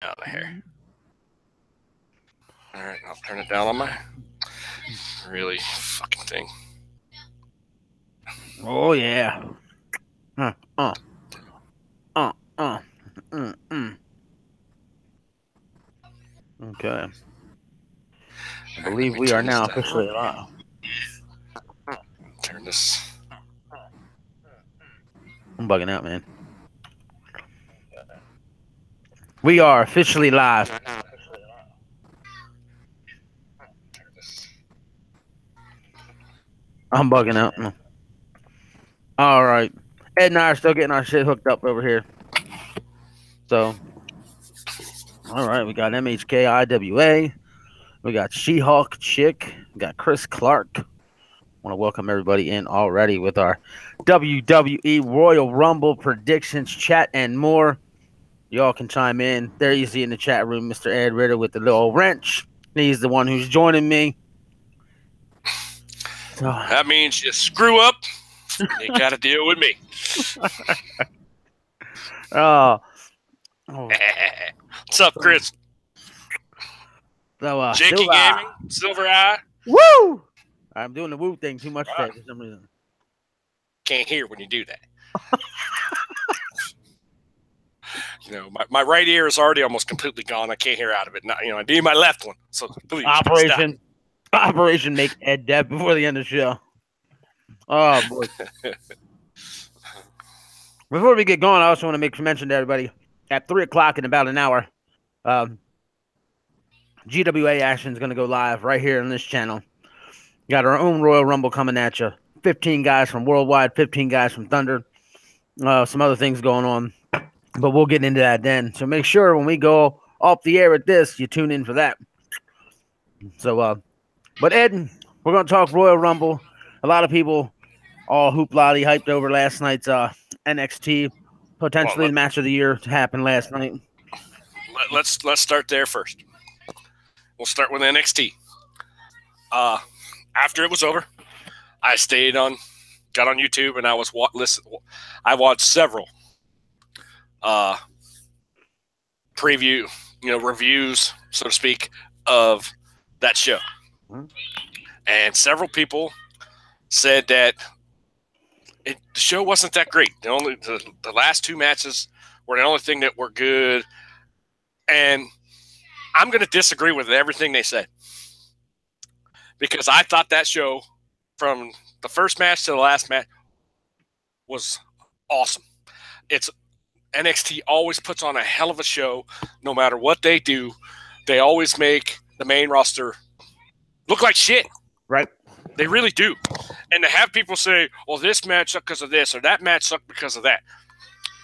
out of here. All right, I'll turn it down on my really fucking thing. Oh yeah. Mm. Okay. I believe we are now officially live. Turn this. I'm bugging out, man. We are officially live. I'm bugging out. All right. Ed and I are still getting our shit hooked up over here. So, all right, we got MHK IWA. We got She-Hulk Chick. We got Chris Clark. I want to welcome everybody in already with our WWE Royal Rumble predictions, chat, and more. Y'all can chime in. There you see in the chat room, Mr. Ed Ritter with the little wrench. He's the one who's joining me. So, that means you screw up, you got to deal with me. What's up, Chris? So, Jakey Gaming, Silver Eye. Woo! I'm doing the woo thing too much today for some reason. Can't hear when you do that. You know, my right ear is already almost completely gone. I can't hear out of it. Now, you know, I need my left one. So please, Operation make Ed dead before the end of the show. Oh boy. Before we get going, I also want to make mention to everybody at 3:00 in about an hour. GWA action is going to go live right here on this channel. Got our own Royal Rumble coming at you. 15 guys from Worldwide, 15 guys from Thunder. Some other things going on, but we'll get into that then. So make sure when we go off the air with this, you tune in for that. So, but Ed, we're going to talk Royal Rumble. A lot of people all hoopla hyped over last night's NXT, potentially the match of the year to happen last night. Let's start there first. We'll start with NXT. After it was over, I got on YouTube and I was I watched several reviews, so to speak, of that show. Mm-hmm. And several people said that the show wasn't that great. The last two matches were the only thing that were good. And I'm going to disagree with everything they said. Because I thought that show, from the first match to the last match, was awesome. NXT always puts on a hell of a show. No matter what they do, they always make the main roster look like shit. Right. They really do. And to have people say, well, this match sucked because of this or that match sucked because of that.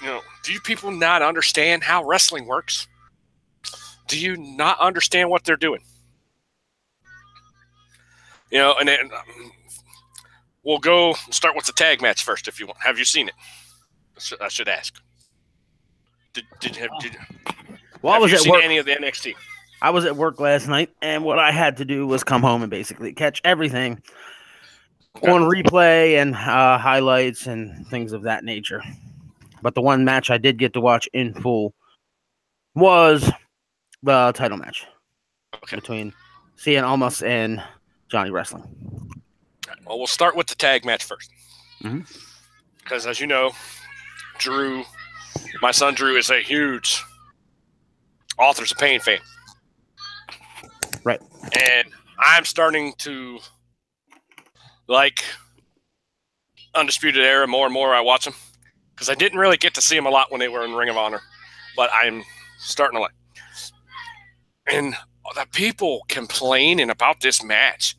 You know, do you people not understand how wrestling works? Do you not understand what they're doing? You know, and then we'll go start with the tag match first if you want. Have you seen it? I should ask. I was at work. Any of the NXT? I was at work last night, and what I had to do was come home and basically catch everything on replay and highlights and things of that nature. But the one match I did get to watch in full was the title match between Cien Almas and Johnny Wrestling. Well, we'll start with the tag match first. Because as you know, my son Drew is a huge Authors of Pain fan. Right. And I'm starting to like Undisputed Era more and more. I watch them because I didn't really get to see them a lot when they were in Ring of Honor, but I'm starting to like. And the people complaining about this match.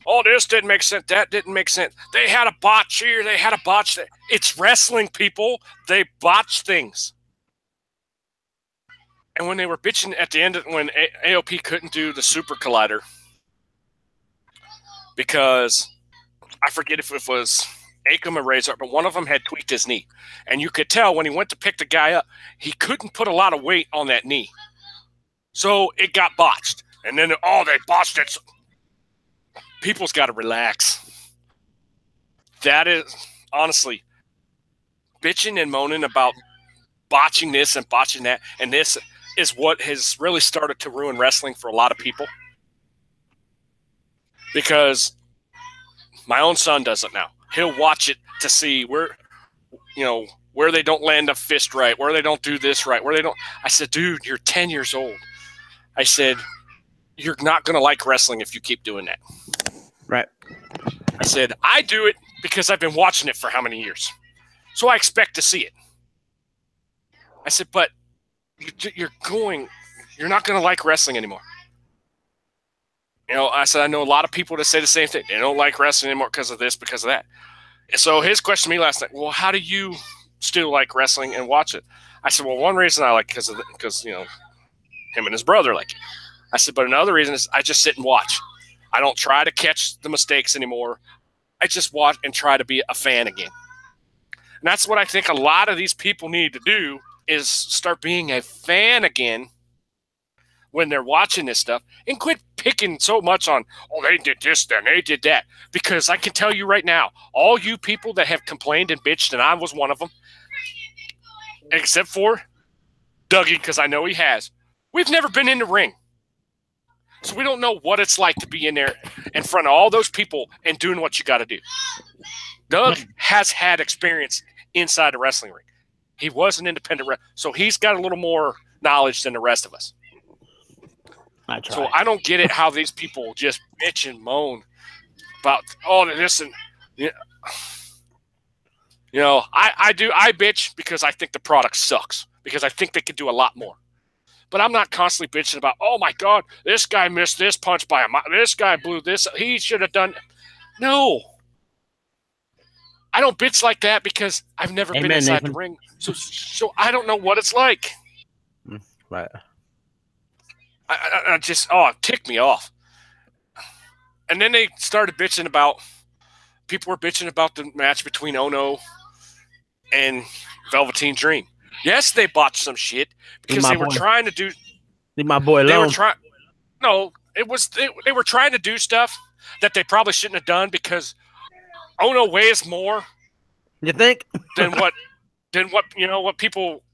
Oh, this didn't make sense. That didn't make sense. They had a botch here. They had a botch there. It's wrestling, people. They botch things. And when they were bitching at the end, when AOP couldn't do the Super Collider, because I forget if it was Akam or Razor, but one of them had tweaked his knee. And you could tell when he went to pick the guy up, he couldn't put a lot of weight on that knee. So it got botched. And then, they botched it. People's got to relax. That is, honestly, bitching and moaning about botching this and botching that and this. is what has really started to ruin wrestling for a lot of people. Because my own son does it now. He'll watch it to see where they don't land a fist right, where they don't do this right, where they don't. I said, dude, you're 10 years old. I said, you're not going to like wrestling if you keep doing that. Right. I said, I do it because I've been watching it for how many years? So I expect to see it. I said, but you're not going to like wrestling anymore. I said, I know a lot of people that say the same thing. They don't like wrestling anymore because of this, because of that. And so his question to me last night, well, how do you still like wrestling and watch it? I said, well, one reason I like because him and his brother like it. I said, but another reason is I just sit and watch. I don't try to catch the mistakes anymore. I just watch and try to be a fan again. And that's what I think a lot of these people need to do is start being a fan again when they're watching this stuff and quit picking so much on, oh, they did this, then they did that. Because I can tell you right now, all you people that have complained and bitched, and I was one of them, except for Dougie, because I know he has, we've never been in the ring. So we don't know what it's like to be in there in front of all those people and doing what you got to do. Doug has had experience inside the wrestling ring. He was an independent wrestler, so he's got a little more knowledge than the rest of us. So I don't get it how these people just bitch and moan about all this and I bitch because I think the product sucks, because I think they could do a lot more. But I'm not constantly bitching about, oh my God, this guy missed this punch by him. This guy blew this. He should have done. No. I don't bitch like that because I've never been inside the ring. So I don't know what it's like. Right. I just, it ticked me off. And then they started bitching about, people were bitching about the match between Ono and Velveteen Dream. Yes, they botched some shit because they were trying to do. Leave my boy alone. They were trying. No, it was they were trying to do stuff that they probably shouldn't have done because Ono weighs more. You think? than what what people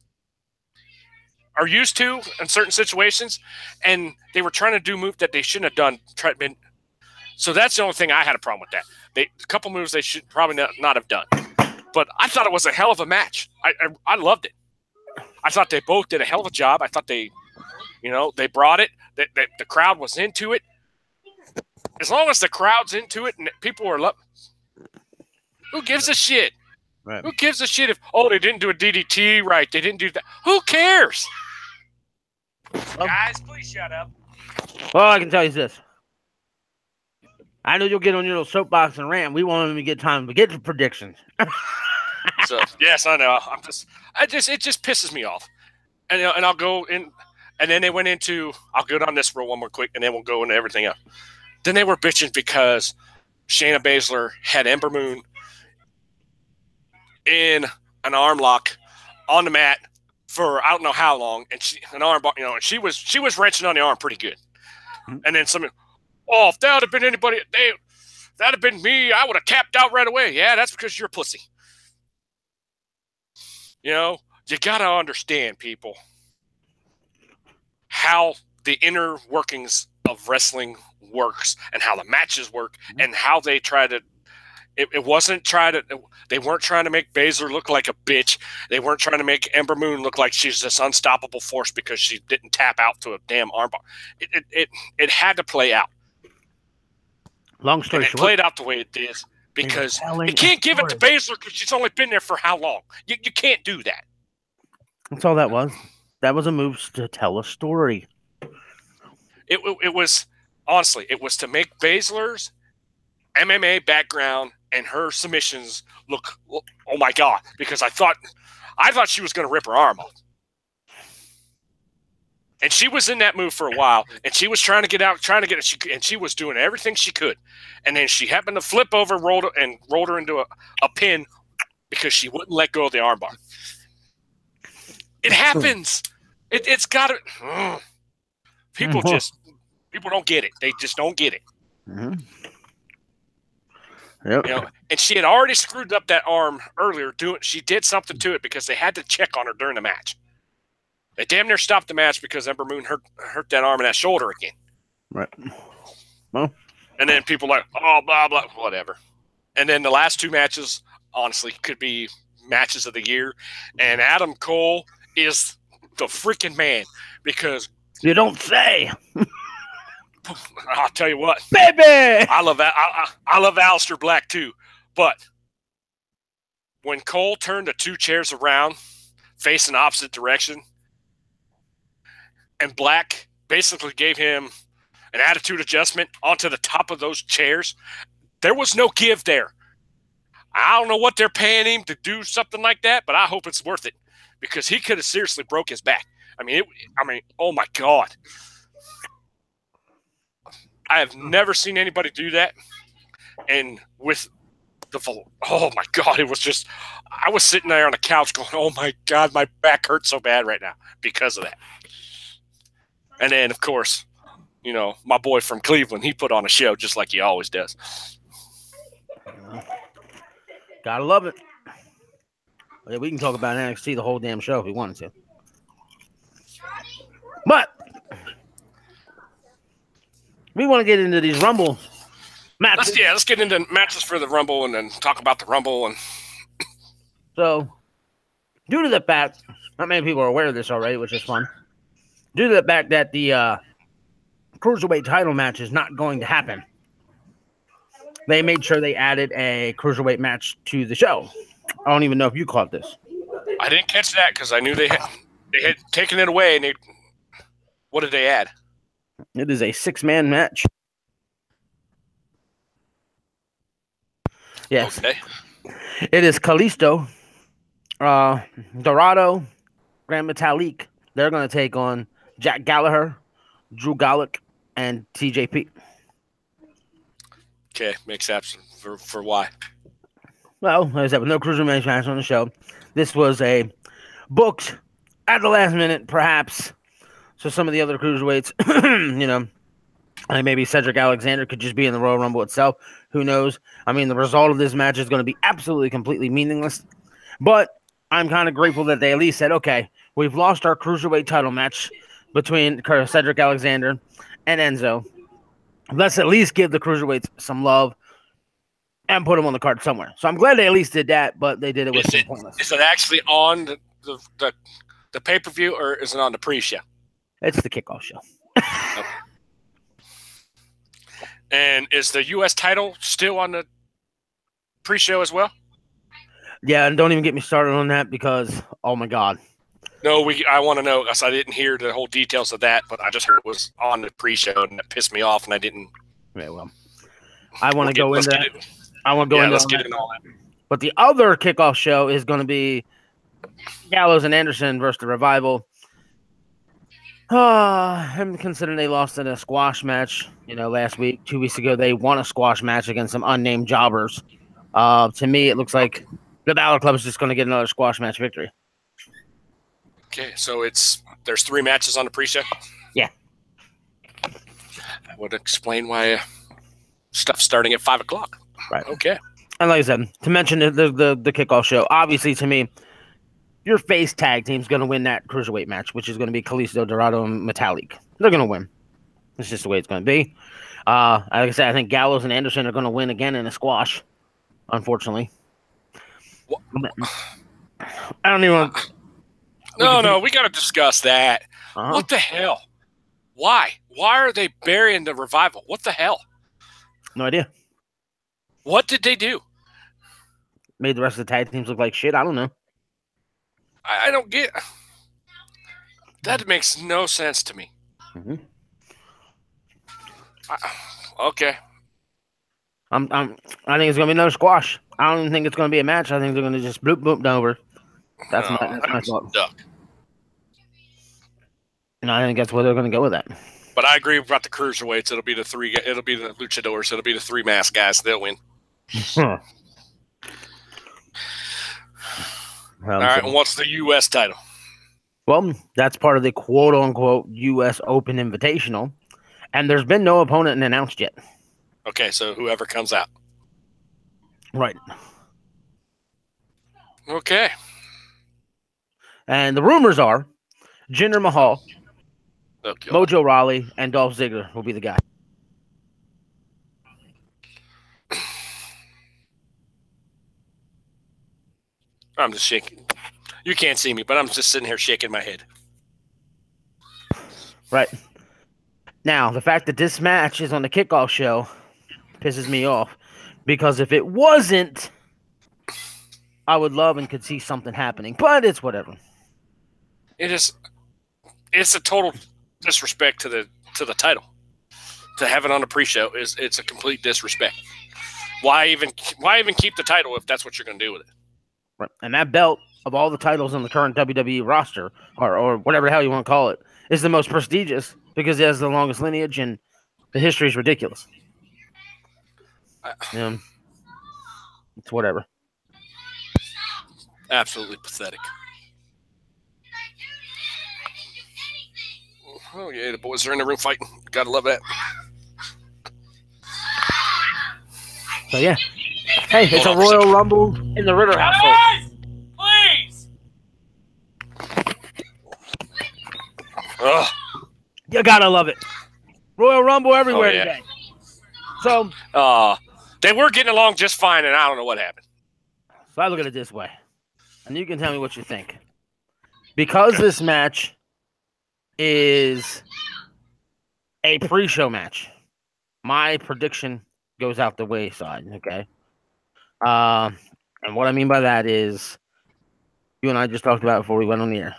are used to in certain situations, and they were trying to do moves that they shouldn't have done. So that's the only thing I had a problem with that. A couple moves they should probably not have done. But I thought it was a hell of a match. I loved it. I thought they both did a hell of a job. I thought they brought it. The crowd was into it. As long as the crowd's into it and people are loving, who gives a shit? Right. Who gives a shit if, they didn't do a DDT right, they didn't do that. Who cares? Guys, please shut up. Well, I can tell you this. I know you'll get on your little soapbox and rant. We won't even get time to get to predictions. So yes, I know. It just pisses me off, and I'll go in, and then they went into. I'll go down this for one more quick, and then we'll go into everything else. Then they were bitching because Shayna Baszler had Ember Moon in an arm lock on the mat for I don't know how long, and and she was wrenching on the arm pretty good, and then somebody, if that would have been anybody, that'd have been me. I would have tapped out right away. Yeah, that's because you're a pussy. You got to understand, people, how the inner workings of wrestling works and how the matches work and how they try to they weren't trying to make Baszler look like a bitch. They weren't trying to make Ember Moon look like she's this unstoppable force because she didn't tap out to a damn armbar. It had to play out. Long story short, it played out the way it did because you can't give it to Baszler because she's only been there for how long? You can't do that. That's all that was. That was a move to tell a story. It was, honestly, it was to make Baszler's MMA background and her submissions look, oh my God, because I thought she was going to rip her arm off. And she was in that move for a while, and she was trying to get out, and she was doing everything she could. And then she happened to flip over, rolled her into a pin because she wouldn't let go of the armbar. It happens. It's got to. People don't get it. They just don't get it. Mm-hmm. Yep. And she had already screwed up that arm earlier. She did something to it because they had to check on her during the match. They damn near stopped the match because Ember Moon hurt that arm and that shoulder again. Right. Well, and then people are like, oh, blah, blah, whatever. And then the last two matches, honestly, could be matches of the year. And Adam Cole is the freaking man because you don't say. I'll tell you what, baby. I love Aleister Black too, but when Cole turned the two chairs around, facing opposite direction, and Black basically gave him an attitude adjustment onto the top of those chairs, there was no give there. I don't know what they're paying him to do something like that, but I hope it's worth it because he could have seriously broke his back. I mean, oh my God. I have never seen anybody do that. And with oh my God, it was just, I was sitting there on the couch going, oh my God, my back hurts so bad right now because of that. And then, of course, you know, my boy from Cleveland, he put on a show just like he always does. Gotta love it. Yeah, we can talk about NXT the whole damn show if we wanted to. But we want to get into these Rumble matches. Let's get into matches for the Rumble and then talk about the Rumble. And so, due to the fact, not many people are aware of this already, which is fun. Due to the fact that the Cruiserweight title match is not going to happen, they made sure they added a Cruiserweight match to the show. I don't even know if you caught this. I didn't catch that because I knew they had taken it away. And what did they add? It is a 6-man match. Yes. Okay. It is Kalisto, Dorado, Grand Metalik. They're going to take on Jack Gallagher, Drew Gulak, and TJP. Okay, makes sense for why. Well, like I said, with no Cruiserweight match on the show, this was a booked at the last minute, perhaps. So some of the other Cruiserweights, you know, and maybe Cedric Alexander could just be in the Royal Rumble itself. Who knows? I mean, the result of this match is going to be absolutely, completely meaningless. But I'm kind of grateful that they at least said, okay, we've lost our Cruiserweight title match between Cedric Alexander and Enzo. Let's at least give the Cruiserweights some love and put them on the card somewhere. So I'm glad they at least did that, but they did it with some pointless. Is it actually on the pay-per-view or is it on the pre-show? It's the kickoff show. Okay. And is the U.S. title still on the pre-show as well? Yeah, and don't even get me started on that because, oh my God. No, I want to know because I didn't hear the whole details of that, but I just heard it was on the pre-show and it pissed me off and I didn't. Yeah, well, I want to go into that. I want to go into let's get into all that. But the other kickoff show is going to be Gallows and Anderson versus the Revival. I'm considering they lost in a squash match, you know, last week. 2 weeks ago, they won a squash match against some unnamed jobbers. To me, it looks like the Balor Club is just going to get another squash match victory. Okay, so there's 3 matches on the pre-show? Yeah. That would explain why stuff's starting at 5 o'clock. Right. Okay. And like I said, to mention the kickoff show, obviously to me, your face tag team's going to win that Cruiserweight match, which is going to be Kalisto, Dorado, and Metalik. They're going to win. It's just the way it's going to be. Like I said, I think Gallows and Anderson are going to win again in a squash, unfortunately. What? I don't even want No, we got to discuss that. Uh-huh. What the hell? Why? Why are they burying the Revival? What the hell? No idea. What did they do? Made the rest of the tag teams look like shit? I don't know. I don't get. That makes no sense to me. Mm-hmm. Okay. I think it's gonna be another squash. I don't even think it's gonna be a match. I think they're gonna just bloop boop over. That's my thought. And I think that's where they're gonna go with that. But I agree about the Cruiserweights. It'll be the Luchadors. It'll be the 3 masked guys. They'll win. Huh. All right, and what's the U.S. title? Well, that's part of the quote-unquote U.S. Open Invitational, and there's been no opponent announced yet. Okay, so whoever comes out. Right. Okay. And the rumors are Jinder Mahal, Oh, God. Mojo Rawley, and Dolph Ziggler will be the guy. I'm just shaking. You can't see me, but I'm just sitting here shaking my head. Right. Now, the fact that this match is on the kickoff show pisses me off, because if it wasn't, I would love and could see something happening, but it's whatever. It's a total disrespect to the title. To have it on the pre-show it's a complete disrespect. Why even keep the title if that's what you're going to do with it? Right. And that belt, of all the titles on the current WWE roster, or whatever the hell you want to call it, is the most prestigious because it has the longest lineage and the history is ridiculous. It's whatever. Absolutely pathetic. Oh yeah, the boys are in the ring fighting. Gotta love that. So yeah. Hey, it's a Royal Rumble in the Ritter household. Please. Ugh. You gotta love it. Royal Rumble everywhere today. So they were getting along just fine, and I don't know what happened. So I look at it this way, and you can tell me what you think. Because this match is a pre-show match, my prediction goes out the wayside, okay? And what I mean by that is, you and I just talked about it before we went on the air.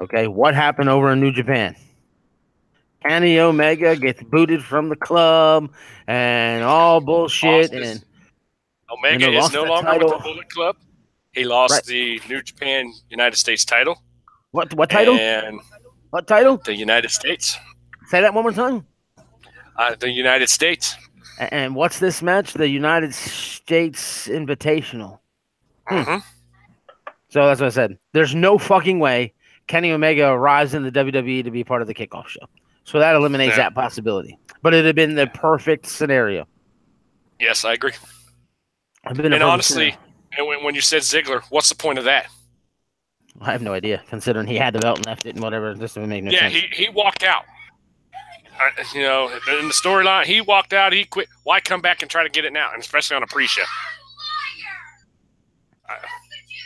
Okay, what happened over in New Japan? Kenny Omega gets booted from the club and all bullshit. And Omega is no longer with the Bullet Club. He lost the New Japan United States title. What title? And what title? The United States. Say that one more time. The United States. And what's this match? The United States Invitational. Mm-hmm. So that's what I said. There's no fucking way Kenny Omega arrives in the WWE to be part of the kickoff show. So that eliminates that possibility. But it'd have been the perfect scenario. Yes, I agree. And honestly, when you said Ziggler, what's the point of that? I have no idea, considering he had the belt and left it and whatever. This doesn't make no sense. Yeah, he walked out. In the storyline, he walked out, he quit. Why come back and try to get it now, and especially on a pre-show?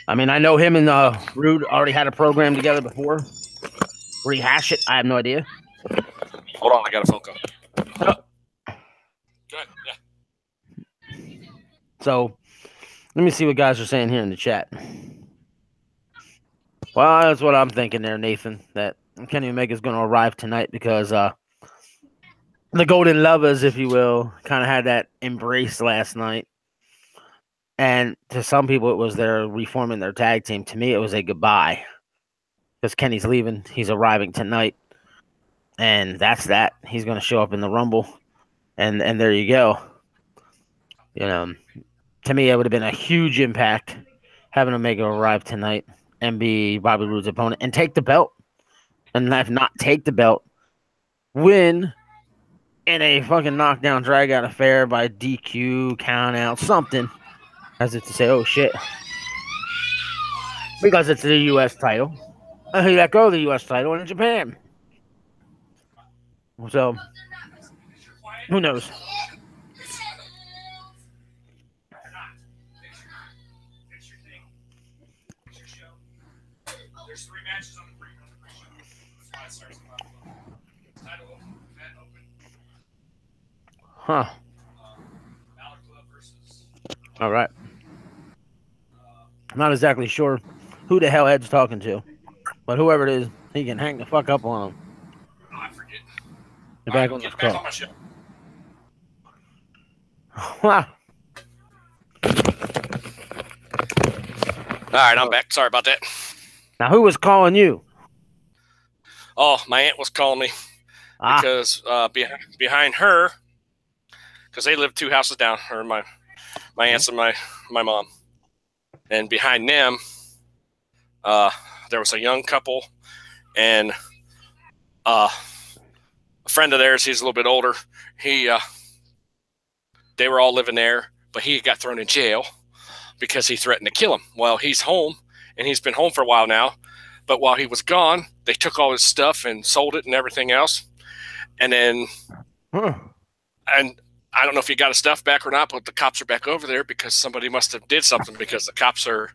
I mean, I know him and Rude already had a program together before. Rehash it? I have no idea. Hold on, I got a phone call. Go ahead. Yeah. So, let me see what guys are saying here in the chat. Well, that's what I'm thinking there, Nathan, that Kenny Omega's going to arrive tonight because the Golden Lovers, if you will, kind of had that embrace last night. And to some people, it was their reforming their tag team. To me, it was a goodbye because Kenny's leaving. He's arriving tonight. And that's that. He's going to show up in the Rumble. And there you go. To me, it would have been a huge impact having Omega arrive tonight and be Bobby Roode's opponent and take the belt. And not take the belt. Win in a fucking knockdown, drag-out affair by DQ, count out, something. As if to say, oh, shit. Because it's the U.S. title. He let go of the U.S. title in Japan. So, who knows? Huh. All right. I'm not exactly sure who the hell Ed's talking to, but whoever it is, he can hang the fuck up on him. Oh, I forget. Get back on this call. On my show. Wow. All right, I'm back. Sorry about that. Now, who was calling you? Oh, my aunt was calling me because behind her, because they live 2 houses down, her, my aunts and my mom, and behind them, there was a young couple, and a friend of theirs. He's a little bit older. They were all living there, but he got thrown in jail because he threatened to kill him. Well, he's home, and he's been home for a while now. But while he was gone, they took all his stuff and sold it and everything else. And then, and I don't know if he got his stuff back or not, but the cops are back over there because somebody must have did something, because the cops they're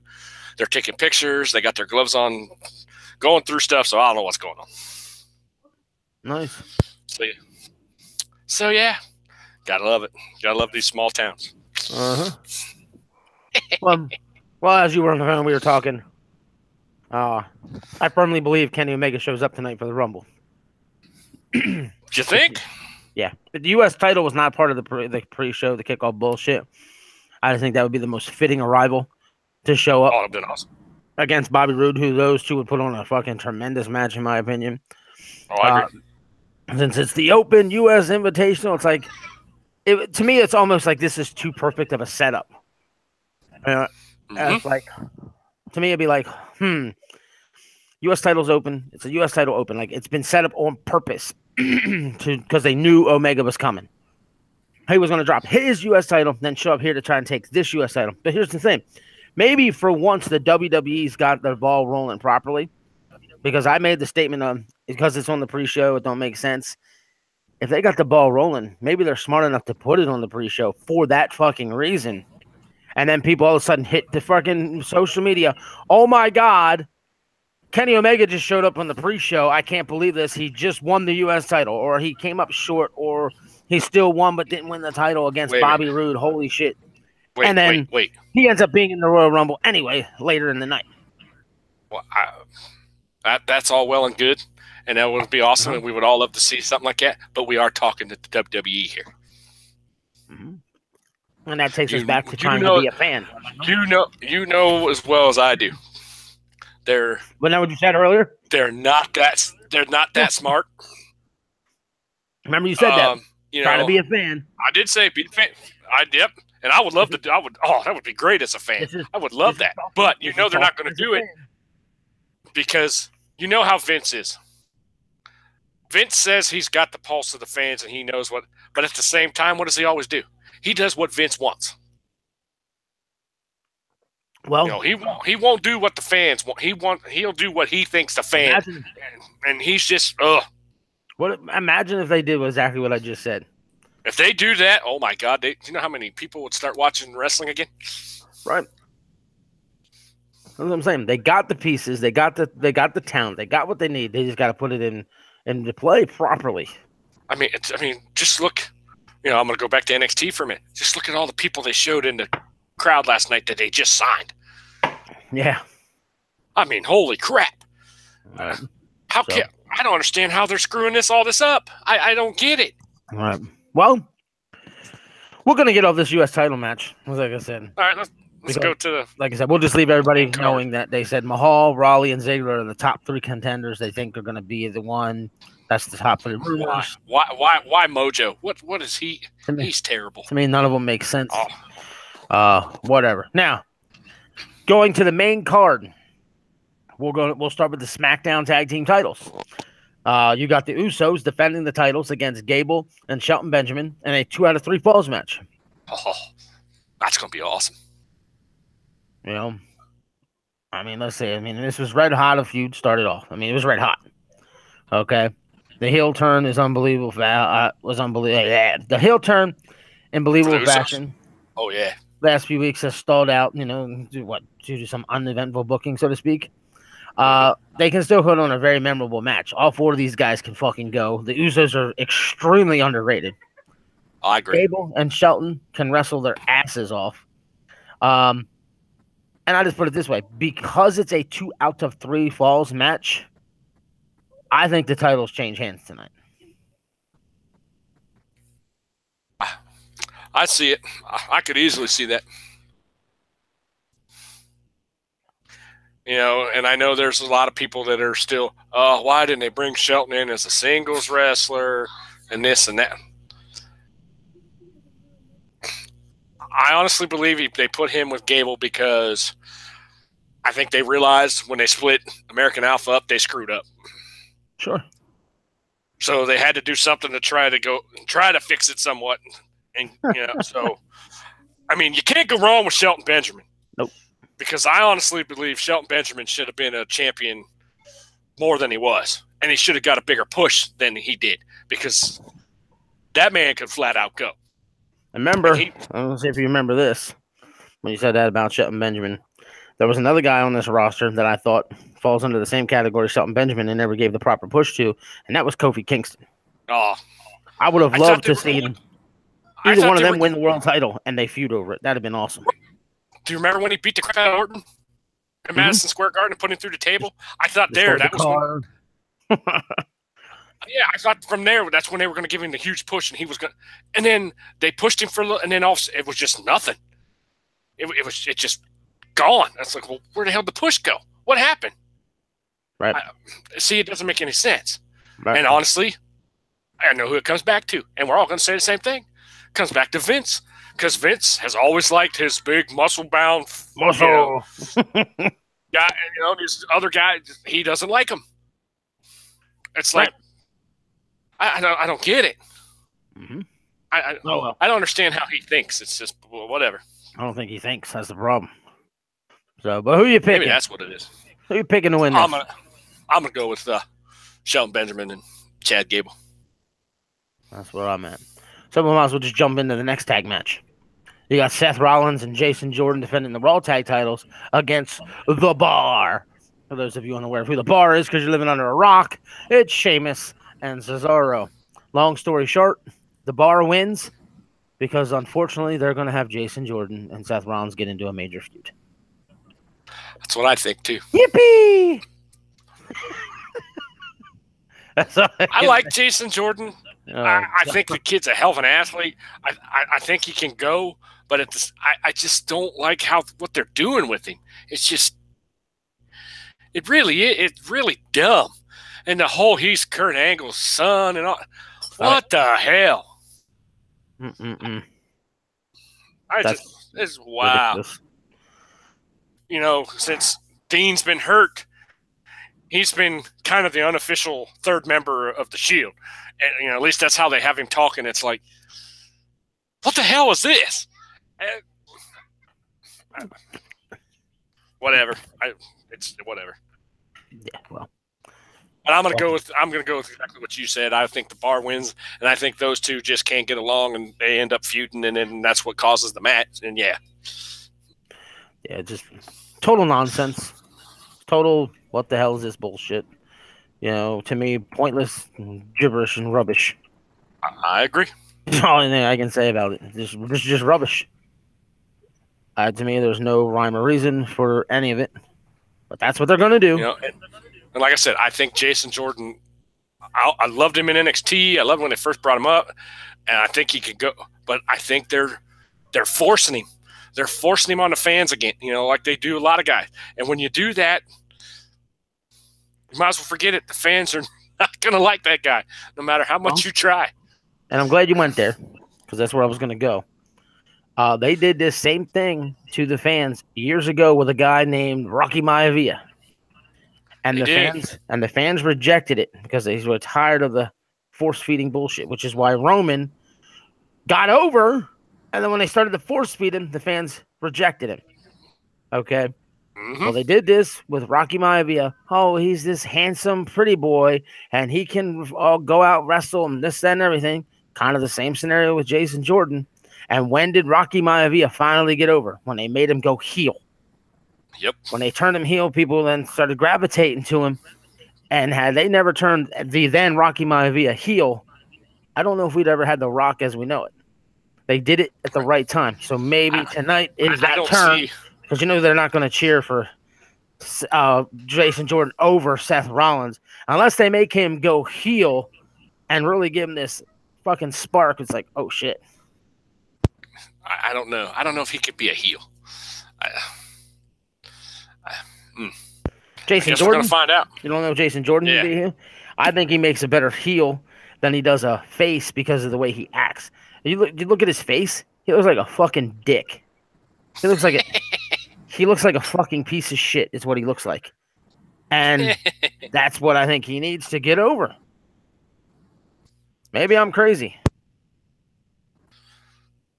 taking pictures. They got their gloves on, going through stuff. So I don't know what's going on. Nice. So yeah, gotta love it. Gotta love these small towns. Well, as you were on the phone, we were talking. I firmly believe Kenny Omega shows up tonight for the Rumble. Do you think? Yeah. But the U.S. title was not part of the pre-show, the kickoff bullshit. I just think that would be the most fitting arrival to show up. Oh, it'd been awesome. Against Bobby Roode, who those two would put on a fucking tremendous match, in my opinion. Oh, I agree. Since it's the Open U.S. Invitational, it's like, to me, it's almost like this is too perfect of a setup. It's like, to me, it'd be like, U.S. title's open. It's a U.S. title open. Like, it's been set up on purpose because they knew Omega was coming. He was going to drop his U.S. title, then show up here to try and take this U.S. title. But here's the thing. Maybe for once the WWE's got the ball rolling properly, because I made the statement of, because it's on the pre-show, it don't make sense. If they got the ball rolling, maybe they're smart enough to put it on the pre-show for that fucking reason. And then people all of a sudden hit the fucking social media. Oh my God, Kenny Omega just showed up on the pre-show. I can't believe this. He just won the U.S. title, or he came up short, or he still won but didn't win the title against Bobby Roode. Holy shit. And then he ends up being in the Royal Rumble anyway later in the night. Well, that's all well and good, and that would be awesome, and we would all love to see something like that, but we are talking to the WWE here. And that takes us back to trying to be a fan. You know as well as I do. But now what you said earlier? They're not that smart. Remember you said that. Trying to be a fan. I did say be a fan. Yep. And I would love to. That would be great as a fan. I would love that. But they're not going to do it because you know how Vince is. Vince says he's got the pulse of the fans and he knows what. But at the same time, what does he always do? He does what Vince wants. Well, he won't do what the fans want. He'll do what he thinks the fans. And he's just Imagine if they did exactly what I just said. If they do that, oh my God! Do you know how many people would start watching wrestling again? Right. That's what I'm saying. They got the pieces. They got the talent. They got what they need. They just got to put it into play properly. I mean, just look. I'm going to go back to NXT for a minute. Just look at all the people they showed in the crowd last night that they just signed. Yeah. I mean, holy crap! I don't understand how they're screwing all this up. I don't get it. All right. Well, we're going to get off this U.S. title match, like I said. All right, let's go to the... Like I said, we'll just leave everybody knowing that they said Mahal, Raleigh, and Ziggler are the top 3 contenders. They think they're going to be the one. That's the top 3 rumors. Why Mojo? What is he? He's terrible. To me, none of them make sense. Whatever. Now, going to the main card, we'll start with the SmackDown Tag Team titles. You got the Usos defending the titles against Gable and Shelton Benjamin in a 2 out of 3 falls match. Oh, that's going to be awesome. Let's say, this was red hot. A feud started off. It was red hot. Okay. The heel turn is unbelievable. Yeah. The heel turn in believable fashion. Oh, yeah. Last few weeks has stalled out, due to some uneventful booking, so to speak. They can still put on a very memorable match. All 4 of these guys can fucking go. The Usos are extremely underrated. I agree. Gable and Shelton can wrestle their asses off. And I just put it this way. Because it's a 2 out of 3 falls match, I think the titles change hands tonight. I see it. I could easily see that. And I know there's a lot of people that are still, why didn't they bring Shelton in as a singles wrestler and this and that? I honestly believe they put him with Gable because I think they realized when they split American Alpha up, they screwed up. Sure. So they had to do something to try to fix it somewhat. And, so, you can't go wrong with Shelton Benjamin. Nope. Because I honestly believe Shelton Benjamin should have been a champion more than he was. And he should have got a bigger push than he did because that man could flat out go. Remember, I don't know if you remember this when you said that about Shelton Benjamin. There was another guy on this roster that I thought falls under the same category as Shelton Benjamin and never gave the proper push to, and that was Kofi Kingston. Oh, I would have loved to see either one of them win the world title and they feud over it. That'd have been awesome. Do you remember when he beat the crap out of Orton in Madison Square Garden and put him through the table? I thought that was yeah, I thought from there that's when they were going to give him the huge push, and he was going. And then they pushed him for a little, and then it was just nothing. It just gone. That's like, well, where the hell did the push go? What happened? Right. See, it doesn't make any sense. Right. And honestly, I know who it comes back to, and we're all going to say the same thing. It comes back to Vince, because Vince has always liked his big muscle-bound muscle. Guy. These other guys, he doesn't like them. It's like I don't get it. Mm-hmm. I don't understand how he thinks. It's just whatever. I don't think he thinks. That's the problem. So, but who are you picking? Maybe that's what it is. Who are you picking to win this? I'm gonna go with Shelton Benjamin and Chad Gable. That's where I'm at. So we might as well just jump into the next tag match. You got Seth Rollins and Jason Jordan defending the Raw tag titles against The Bar. For those of you unaware of who The Bar is, because you're living under a rock, it's Sheamus and Cesaro. Long story short, The Bar wins because, unfortunately, they're going to have Jason Jordan and Seth Rollins get into a major feud. That's what I think, too. Yippee! I like Jason Jordan. I think the kid's a hell of an athlete. I think he can go, but I just don't like what they're doing with him. It's really dumb. And the whole he's Kurt Angle's son and all. What the hell? It's wow. Ridiculous. Since Dean's been hurt, he's been kind of the unofficial third member of the Shield. And, at least that's how they have him talking. It's like, what the hell is this? Whatever. It's whatever. Yeah, well. But I'm gonna go with exactly what you said. I think the Bar wins, and I think those two just can't get along, and they end up feuding, and then that's what causes the match. And yeah, just total nonsense. Total. What the hell is this bullshit? To me, pointless, gibberish, and rubbish. I agree. That's the only thing I can say about it. Just rubbish. To me, there's no rhyme or reason for any of it. But that's what they're going to do. And like I said, I think Jason Jordan, I loved him in NXT. I loved when they first brought him up. And I think he could go. But I think they're forcing him. They're forcing him on the fans again, like they do a lot of guys. And when you do that, you might as well forget it. The fans are not going to like that guy, no matter how much you try. And I'm glad you went there, because that's where I was going to go. They did this same thing to the fans years ago with a guy named Rocky Maivia. And the fans rejected it because they were tired of the force-feeding bullshit, which is why Roman got over, and then when they started to force-feed him, the fans rejected him. Okay? Mm-hmm. Well, they did this with Rocky Maivia. Oh, he's this handsome, pretty boy, and he can go out, wrestle, and this, that, and everything. Kind of the same scenario with Jason Jordan. And when did Rocky Maivia finally get over? When they made him go heel. Yep. When they turned him heel, people then started gravitating to him. And had they never turned the then Rocky Maivia heel, I don't know if we'd ever had The Rock as we know it. They did it at the right time. So maybe tonight is that turn. Because they're not going to cheer for Jason Jordan over Seth Rollins. Unless they make him go heel and really give him this fucking spark. It's like, oh, shit. I don't know. I don't know if he could be a heel. Jason Jordan? We're going to find out. You don't know Jason Jordan to be a heel? I think he makes a better heel than he does a face because of the way he acts. You look at his face, he looks like a fucking dick. He looks like he looks like a fucking piece of shit is what he looks like. And that's what I think he needs to get over. Maybe I'm crazy.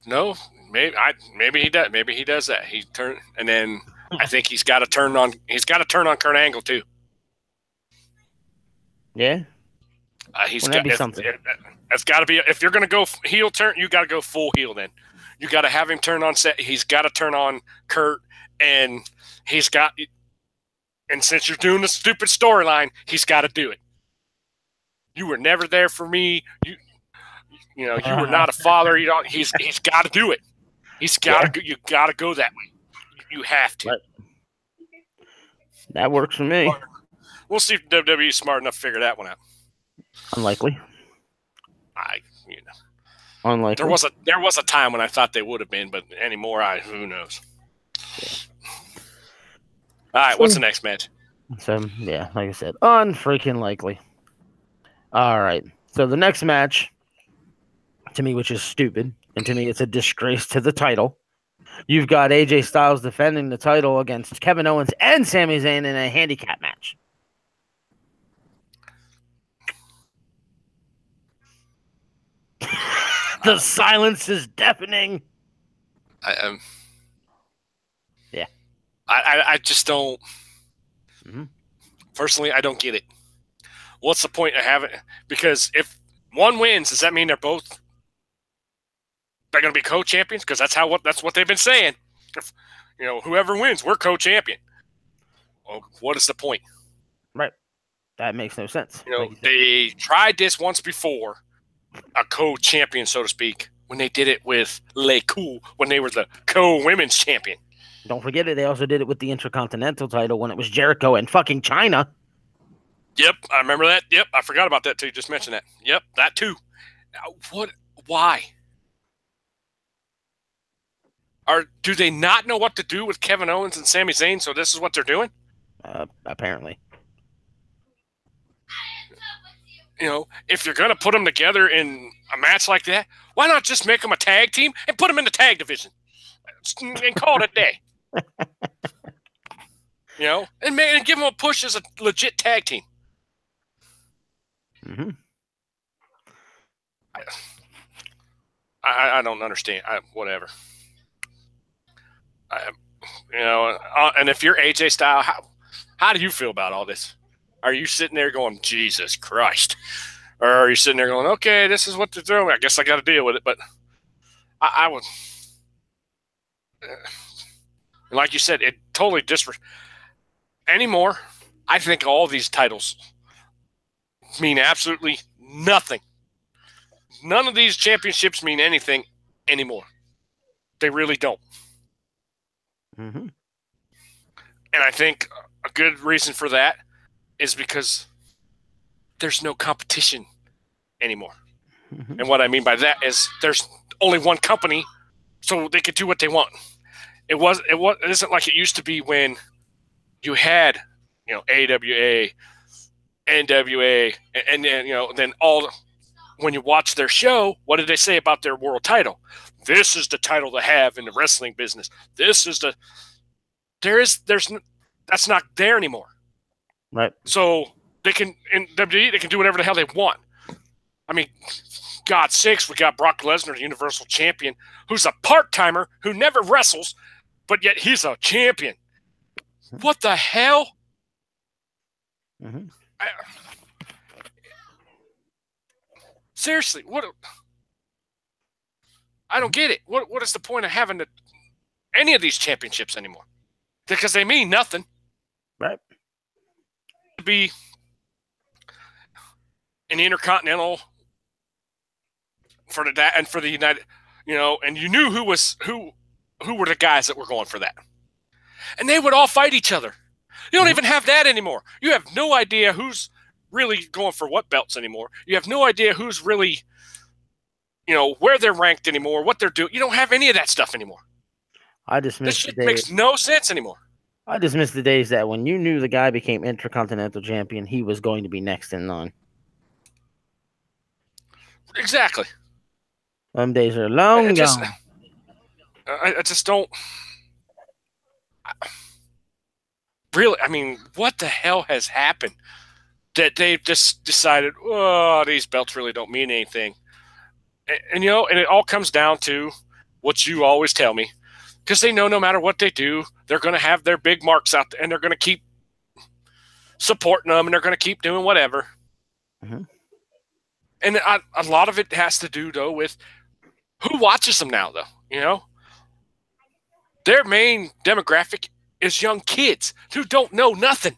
No, maybe he does. Maybe he does that. And then I think he's got to turn on Kurt Angle too. Yeah. He's Wouldn't that got be something? It's got to be, if you're going to go heel turn, you got to go full heel. Then you got to have him turn on Seth. He's got to turn on Kurt, and he's got. And since you're doing the stupid storyline, he's got to do it. You were never there for me. You know, you were not a father. You don't. He's got to do it. He's got to. You got to go that way. You have to. Right. That works for me. We'll see if WWE is smart enough to figure that one out. Unlikely. Unlikely. There was a time when I thought they would have been, but anymore, who knows. Yeah. All right, what's the next match? So yeah, like I said, unfreaking likely. All right, so the next match, to me, which is stupid, and to me, it's a disgrace to the title. You've got AJ Styles defending the title against Kevin Owens and Sami Zayn in a handicap match. The silence is deafening. Yeah. I just don't. Mm-hmm. Personally, I don't get it. What's the point of having? Because if one wins, does that mean they're going to be co-champions? Because that's what they've been saying. If, whoever wins, we're co-champion. Well, what is the point? Right. That makes no sense. They tried this once before, a co-champion, so to speak, when they did it with Le Cool, when they were the co-women's champion. Don't forget it. They also did it with the Intercontinental title when it was Jericho and fucking China. Yep, I remember that. Yep, I forgot about that too. You just mentioned that. Yep, that too. What? Why? Do they not know what to do with Kevin Owens and Sami Zayn, so this is what they're doing? Apparently. If you're going to put them together in a match like that, why not just make them a tag team and put them in the tag division and call it a day? And give them a push as a legit tag team. Mm-hmm. I don't understand. Whatever. And if you're AJ Styles, how do you feel about all this? Are you sitting there going, Jesus Christ? Or are you sitting there going, okay, this is what they're doing. I guess I got to deal with it. But I would, like you said, it totally anymore. I think all these titles mean absolutely nothing. None of these championships mean anything anymore. They really don't. Mm-hmm. And I think a good reason for that is because there's no competition anymore. Mm-hmm. And what I mean by that is there's only one company, so they can do what they want. It isn't like it used to be when you had, AWA, NWA, and then when you watch their show, what did they say about their world title? This is the title to have in the wrestling business. This is that's not there anymore. Right. So they can, in WWE, they can do whatever the hell they want. I mean, God's sakes, we got Brock Lesnar, the Universal Champion, who's a part-timer who never wrestles, but yet he's a champion. What the hell? Mm-hmm. Seriously, what? I don't get it. What is the point of having any of these championships anymore? Because they mean nothing. Right. To be an Intercontinental for the United, and you knew who were the guys that were going for that, and they would all fight each other. You don't even have that anymore. You have no idea who's really going for what belts anymore. You have no idea who's really, where they're ranked anymore, what they're doing. You don't have any of that stuff anymore. This shit makes no sense anymore. I just miss the days that when you knew the guy became Intercontinental Champion, he was going to be next in line. Exactly. Them days are long gone. I just don't. Really, I mean, what the hell has happened that they've just decided, oh, these belts really don't mean anything? And it all comes down to what you always tell me, because they know no matter what they do, they're going to have their big marks out there, and they're going to keep supporting them, and they're going to keep doing whatever. Mm-hmm. And a lot of it has to do, though, with who watches them now, though. You know, their main demographic is young kids who don't know nothing.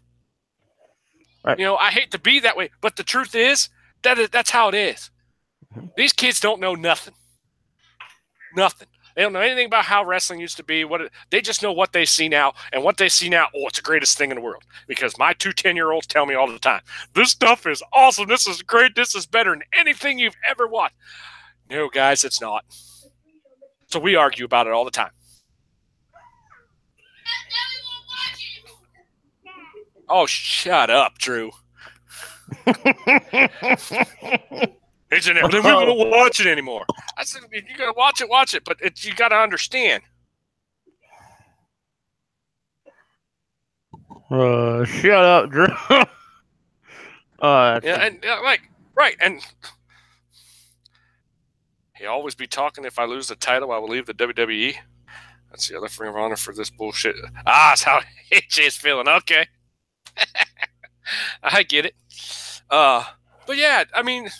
Right. You know, I hate to be that way, but the truth is that's how it is. Mm-hmm. These kids don't know nothing. Nothing. They don't know anything about how wrestling used to be. They just know what they see now, and what they see now. Oh, it's the greatest thing in the world. Because my 2 10-year-olds tell me all the time, "This stuff is awesome. This is great. This is better than anything you've ever watched." No, guys, it's not. So we argue about it all the time. Oh, shut up, Drew. He's in there. Then we won't watch it anymore. I said, you gotta watch it, but you gotta understand. Shut up, Drew. Yeah, and right, and he always be talking. If I lose the title, I will leave the WWE. That's the other Ring of Honor for this bullshit. That's how AJ's feeling. Okay, I get it. But yeah, I mean,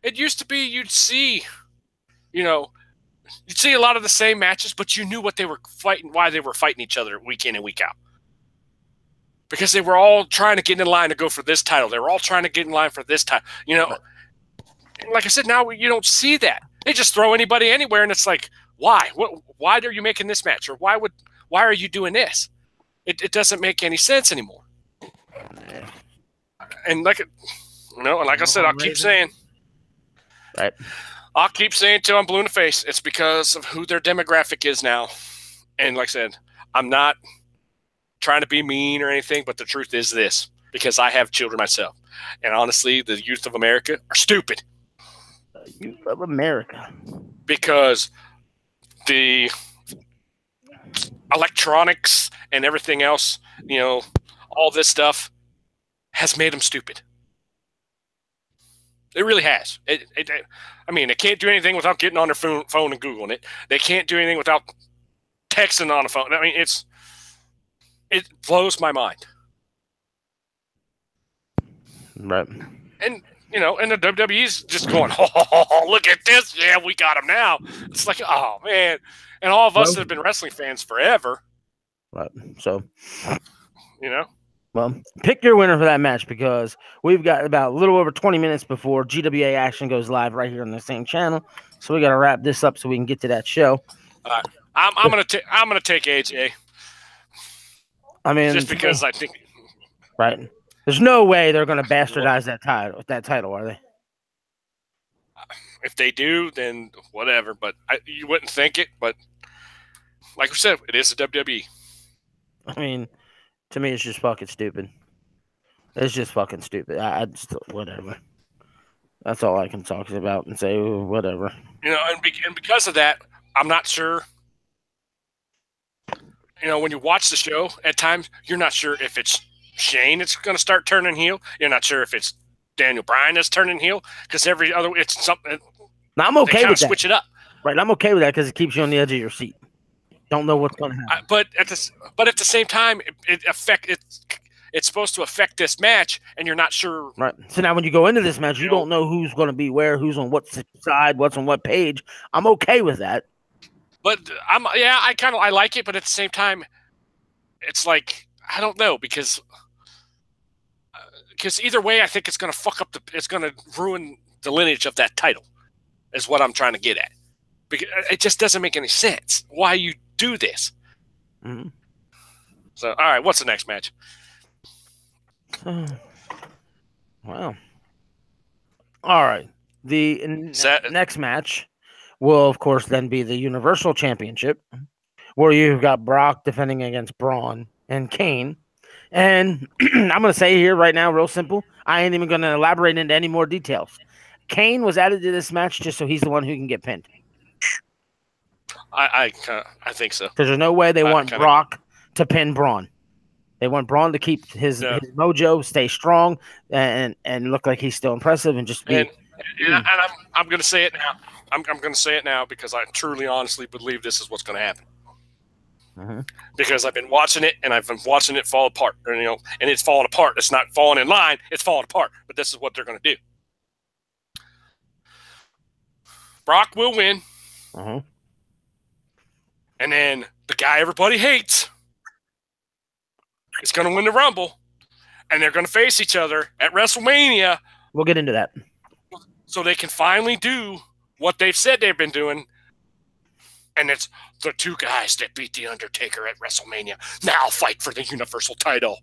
it used to be you'd see a lot of the same matches, but you knew what they were fighting, why they were fighting each other week in and week out. Because they were all trying to get in line to go for this title. They were all trying to get in line for this title. You know, like I said, now you don't see that. They just throw anybody anywhere, and it's like, why? Why are you making this match? Or why are you doing this? It doesn't make any sense anymore. And like I said, I'll keep saying. Right. I'll keep saying till I'm blue in the face. It's because of who their demographic is now. And like I said, I'm not trying to be mean or anything, but the truth is this, because I have children myself. And honestly, the youth of America are stupid. The youth of America. Because the electronics and everything else, all this stuff has made them stupid. It really has. I mean, they can't do anything without getting on their phone and Googling it. They can't do anything without texting on the phone. I mean, it blows my mind. Right. And, and the WWE's just going, oh, look at this. Yeah, we got him now. It's like, oh, man. And all of us that have been wrestling fans forever. Right. So, Well, pick your winner for that match, because we've got about a little over 20 minutes before GWA Action goes live right here on the same channel. So we got to wrap this up so we can get to that show. I'm gonna take AJ. I mean, just because I think. Right. There's no way they're going to bastardize that title, are they? If they do, then whatever. But you wouldn't think it. But like we said, it is the WWE. I mean, to me, it's just fucking stupid. It's just fucking stupid. I just, whatever. That's all I can talk about and say, whatever. And because of that, I'm not sure. When you watch the show, at times, you're not sure if it's Shane that's going to start turning heel. You're not sure if it's Daniel Bryan that's turning heel, because every other, it's something. Now, I'm okay with that. Switch it up. Right, I'm okay with that because it keeps you on the edge of your seat. Don't know what's going to happen. But at the same time, it's supposed to affect this match, and you're not sure. Right. So now when you go into this match, you don't know who's going to be where, who's on what side, what's on what page. I'm okay with that. But I like it, but at the same time, it's like, I don't know, because either way, I think it's going to fuck up it's going to ruin the lineage of that title, is what I'm trying to get at. Because it just doesn't make any sense why you do this. Mm-hmm. So, all right, what's the next match? Wow. All right. The next match will, of course, then be the Universal Championship, where you've got Brock defending against Braun and Kane. And I'm going to say here right now, real simple, I ain't even going to elaborate into any more details. Kane was added to this match just so he's the one who can get pinned. I think so. Because there's no way they want Brock to pin Braun. They want Braun to keep his mojo, stay strong, and look like he's still impressive, and just be. And I'm going to say it now. I'm going to say it now because I truly, honestly believe this is what's going to happen. because I've been watching it and I've been watching it fall apart. And it's falling apart. It's not falling in line. It's falling apart. But this is what they're going to do. Brock will win. And then the guy everybody hates is going to win the Rumble. And they're going to face each other at WrestleMania. We'll get into that. So they can finally do what they've said they've been doing. And it's the two guys that beat The Undertaker at WrestleMania now fight for the Universal title.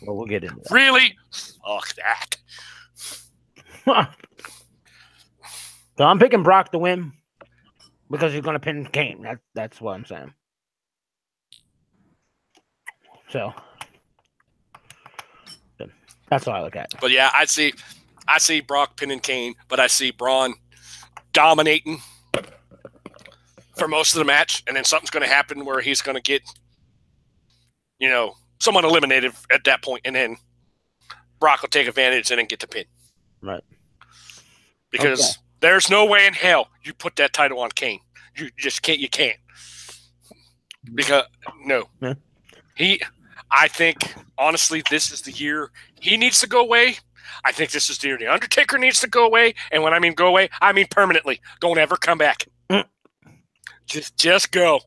Well, we'll get into that. Really? Fuck that. So I'm picking Brock to win because he's going to pin Kane. That's what I'm saying. So that's what I look at. But yeah, I see Brock pinning Kane, but I see Braun dominating for most of the match, and then something's going to happen where he's going to get, someone eliminated at that point, and then Brock will take advantage and then get the pin. Right. Because there's no way in hell you put that title on Kane. You just can't. You can't. Because no. Yeah. I think, honestly, this is the year he needs to go away. I think this is the year The Undertaker needs to go away. And when I mean go away, I mean permanently. Don't ever come back. Just go.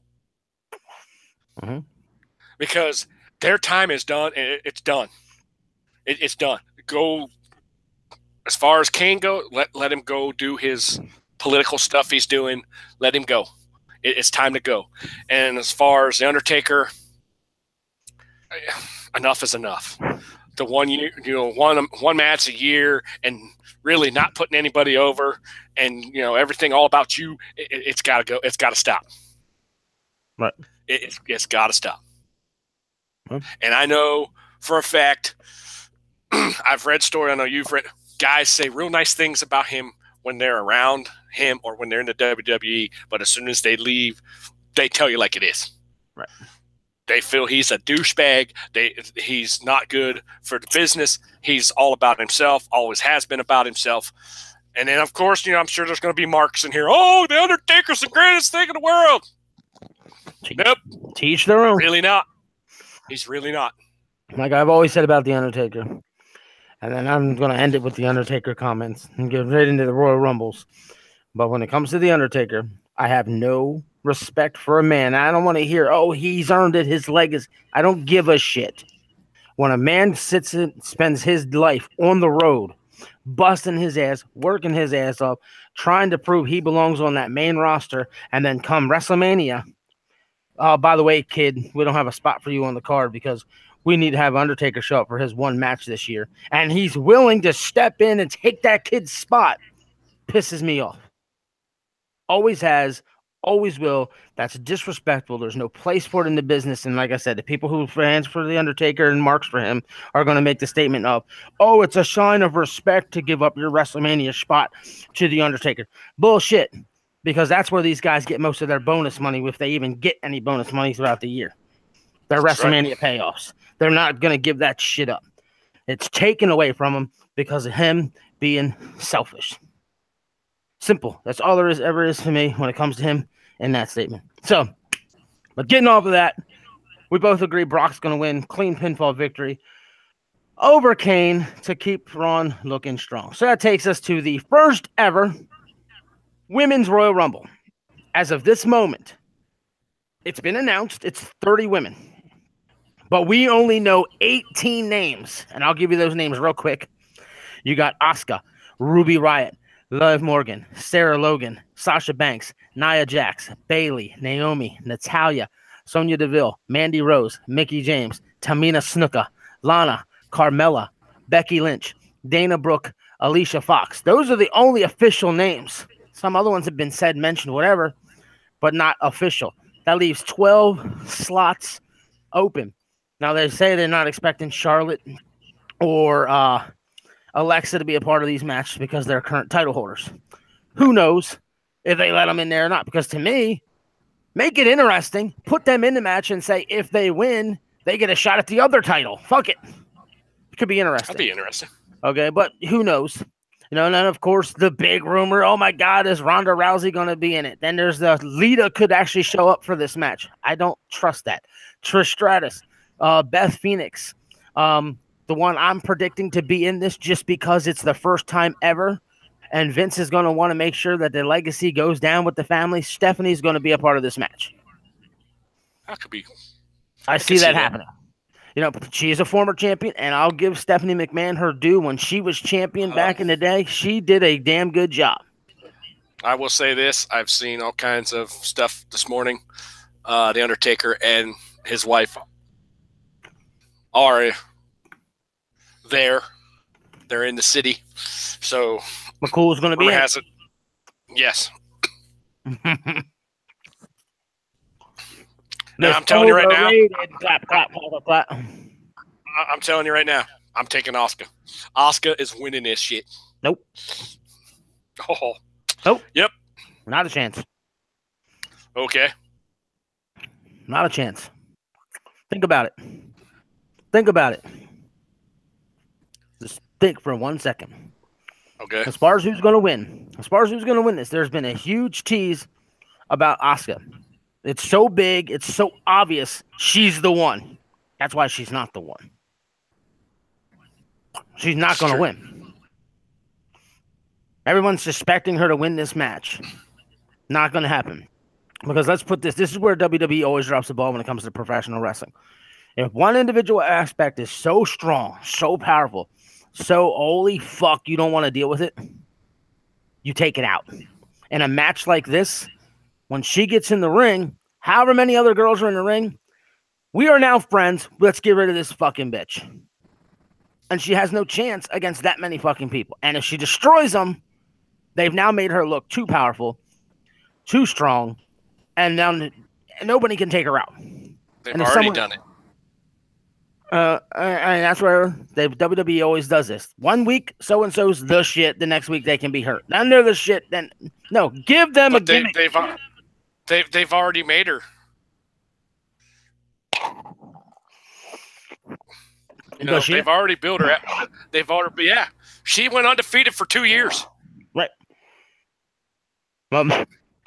Because their time is done. And it's done. It's done. Go. As far as Kane go, let him go do his political stuff he's doing. Let him go. It's time to go. And as far as The Undertaker, enough is enough. The 1 year, one match a year, and really not putting anybody over, and everything all about you. It's got to go. It's got to stop. Right. It's got to stop. And I know for a fact, I've read story. I know you've read. Guys say real nice things about him when they're around him or when they're in the WWE, but as soon as they leave, they tell you like it is. Right. They feel he's a douchebag. He's not good for the business. He's all about himself, always has been about himself. And then, of course, I'm sure there's going to be marks in here. Oh, The Undertaker's the greatest thing in the world. Nope. Teach their own. Really not. He's really not. Like I've always said about The Undertaker. And then I'm going to end it with The Undertaker comments and get right into the Royal Rumbles. But when it comes to The Undertaker, I have no respect for a man. I don't want to hear, he's earned it, his legacy. I don't give a shit. When a man spends his life on the road, busting his ass, working his ass up, trying to prove he belongs on that main roster, and then come WrestleMania, by the way, kid, we don't have a spot for you on the card because we need to have Undertaker show up for his one match this year. And he's willing to step in and take that kid's spot. Pisses me off. Always has, always will. That's disrespectful. There's no place for it in the business. And like I said, the people who fans for The Undertaker and marks for him are going to make the statement of, it's a sign of respect to give up your WrestleMania spot to The Undertaker. Bullshit. Because that's where these guys get most of their bonus money, if they even get any bonus money throughout the year. Their WrestleMania payoffs. They're not going to give that shit up. It's taken away from him because of him being selfish. Simple. That's all there ever is to me when it comes to him in that statement. So, but getting off of that, we both agree Brock's going to win. Clean pinfall victory over Kane to keep Braun looking strong. So that takes us to the first ever Women's Royal Rumble. As of this moment, it's been announced it's 30 women. But we only know 18 names. And I'll give you those names real quick. You got Asuka, Ruby Riott, Liv Morgan, Sarah Logan, Sasha Banks, Nia Jax, Bayley, Naomi, Natalya, Sonya Deville, Mandy Rose, Mickie James, Tamina Snuka, Lana, Carmella, Becky Lynch, Dana Brooke, Alicia Fox. Those are the only official names. Some other ones have been said, mentioned, whatever, but not official. That leaves 12 slots open. Now, they say they're not expecting Charlotte or Alexa to be a part of these matches because they're current title holders. Who knows if they let them in there or not? Because to me, make it interesting. Put them in the match and say if they win, they get a shot at the other title. Fuck it. It could be interesting. That'd be interesting. Okay, but who knows? You know, and then of course the big rumor, oh my God, is Ronda Rousey going to be in it? Then there's the Lita could actually show up for this match. I don't trust that. Trish Stratus, Beth Phoenix, the one I'm predicting to be in this just because it's the first time ever, and Vince is going to want to make sure that the legacy goes down with the family. Stephanie's going to be a part of this match. That could be. I see that happening. You know, she is a former champion, and I'll give Stephanie McMahon her due. When she was champion back in the day, she did a damn good job. I will say this. I've seen all kinds of stuff this morning. The Undertaker and his wife are there. They're in the city. So McCool's going to be has it. Yes. Now, I'm telling you right now. Clap, clap, clap, clap. I'm telling you right now. I'm taking Asuka. Asuka is winning this shit. Nope. Oh. Nope. Yep. Not a chance. Okay. Not a chance. Think about it. Think about it. Just think for 1 second. Okay. As far as who's going to win this, there's been a huge tease about Asuka. It's so big, it's so obvious she's the one. That's why she's not the one. She's not going to win. Everyone's suspecting her to win this match. Not going to happen. Because let's put this is where WWE always drops the ball when it comes to professional wrestling. If one individual aspect is so strong, so powerful, so holy fuck, you don't want to deal with it, you take it out. In a match like this, when she gets in the ring, however many other girls are in the ring, we are now friends. Let's get rid of this fucking bitch. And she has no chance against that many fucking people. And if she destroys them, they've now made her look too powerful, too strong, and now nobody can take her out. They've already done it. And that's where WWE always does this. 1 week, so-and-so's the shit. The next week, they can be hurt. Then they're the shit. Then no, give them a gimmick. They've already made her. You know, they've already built her. They've already, yeah. She went undefeated for 2 years. Right.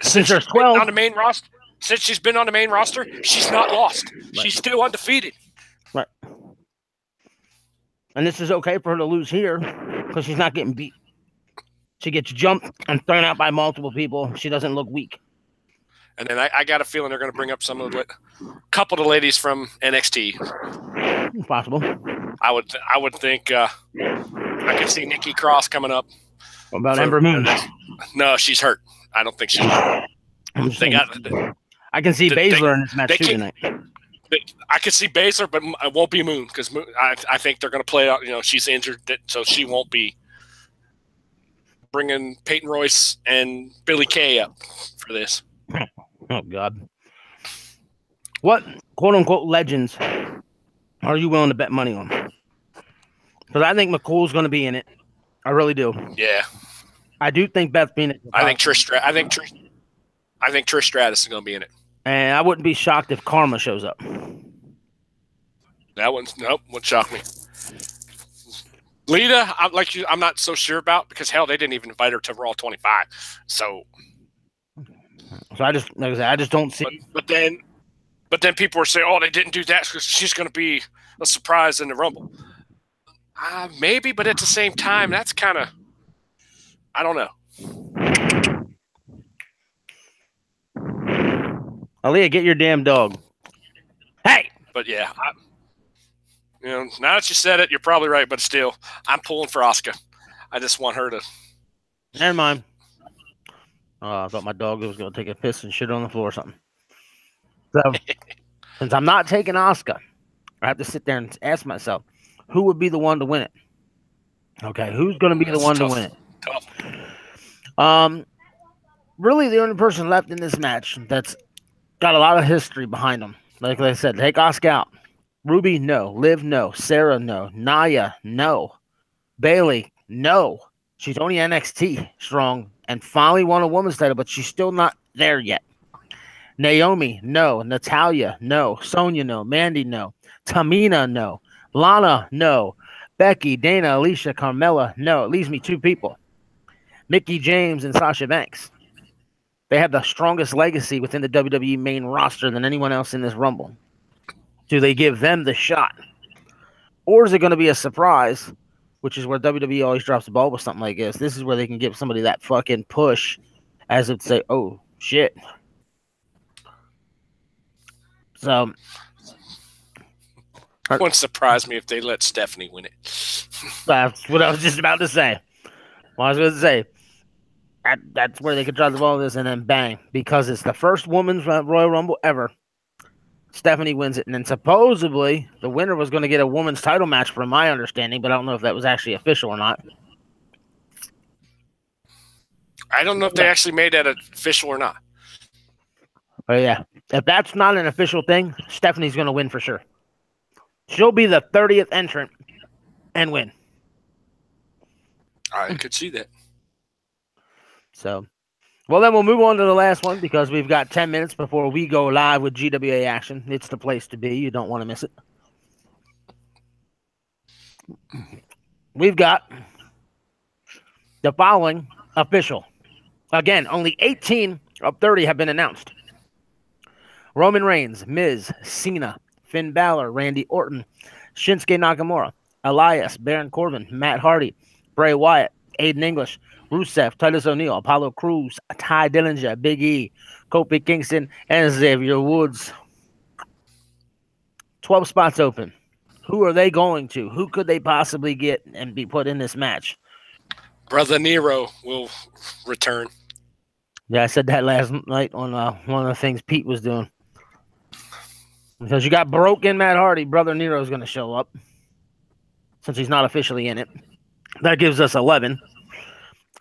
Since she's 12 on the main roster. Since she's been on the main roster, she's not lost. Right. She's still undefeated. Right. And this is okay for her to lose here because she's not getting beat. She gets jumped and thrown out by multiple people. She doesn't look weak. And then I got a feeling they're going to bring up some of the couple of the ladies from NXT. Possible. I would think I could see Nikki Cross coming up. What about Ember Moon? No, she's hurt. I don't think she's hurt. I can see Baszler in this match too tonight. I could see Baszler, but it won't be Moon because I think they're going to play out. You know, she's injured, so she won't be bringing Peyton Royce and Billie Kay up for this. Oh God! What quote unquote legends are you willing to bet money on? Because I think McCool's going to be in it. I really do. Yeah. I do think Beth Phoenix. I think Trish Stratus is going to be in it. And I wouldn't be shocked if Karma shows up. That one's wouldn't shock me. Lita, I'm not so sure about because hell, they didn't even invite her to Raw 25. So I just don't see. But then people were saying, oh, they didn't do that because she's going to be a surprise in the Rumble. Maybe, but at the same time, that's kind of, I don't know. Aaliyah, get your damn dog. Hey! But yeah, now that you said it, you're probably right, but still, I'm pulling for Asuka. I just want her to. Never mind. I thought my dog was going to take a piss and shit on the floor or something. So, since I'm not taking Asuka, I have to sit there and ask myself, who would be the one to win it? Okay, who's going to be the one to win it? Tough. Really, the only person left in this match that's got a lot of history behind them. Like I said, take Asuka out. Ruby, no. Liv, no. Sarah, no. Nia, no. Bailey, no. She's only NXT strong and finally won a women's title, but she's still not there yet. Naomi, no. Natalya, no. Sonya, no. Mandy, no. Tamina, no. Lana, no. Becky, Dana, Alicia, Carmella, no. It leaves me two people. Mickie James and Sasha Banks. They have the strongest legacy within the WWE main roster than anyone else in this Rumble. Do they give them the shot? Or is it going to be a surprise, which is where WWE always drops the ball with something like this? This is where they can give somebody that fucking push as if to say, oh, shit. So, it wouldn't surprise me if they let Stephanie win it. That's what I was just about to say. Well, I was going to say, that's where they could drop the ball with this, and then bang, because it's the first women's Royal Rumble ever. Stephanie wins it, and then supposedly the winner was going to get a women's title match, from my understanding, but I don't know if that was actually official or not. I don't know if they actually made that official or not. But yeah, if that's not an official thing, Stephanie's going to win for sure. She'll be the 30th entrant and win. I could see that. So, well, then we'll move on to the last one because we've got 10 minutes before we go live with GWA action. It's the place to be. You don't want to miss it. We've got the following official. Again, only 18 of 30 have been announced. Roman Reigns, Miz, Cena, Finn Balor, Randy Orton, Shinsuke Nakamura, Elias, Baron Corbin, Matt Hardy, Bray Wyatt, Aiden English, Rusev, Titus O'Neil, Apollo Crews, Ty Dillinger, Big E, Kofi Kingston, and Xavier Woods. 12 spots open. Who are they going to? Who could they possibly get and be put in this match? Brother Nero will return. Yeah, I said that last night on one of the things Pete was doing. Because you got broken Matt Hardy, Brother Nero is going to show up. Since he's not officially in it. That gives us 11.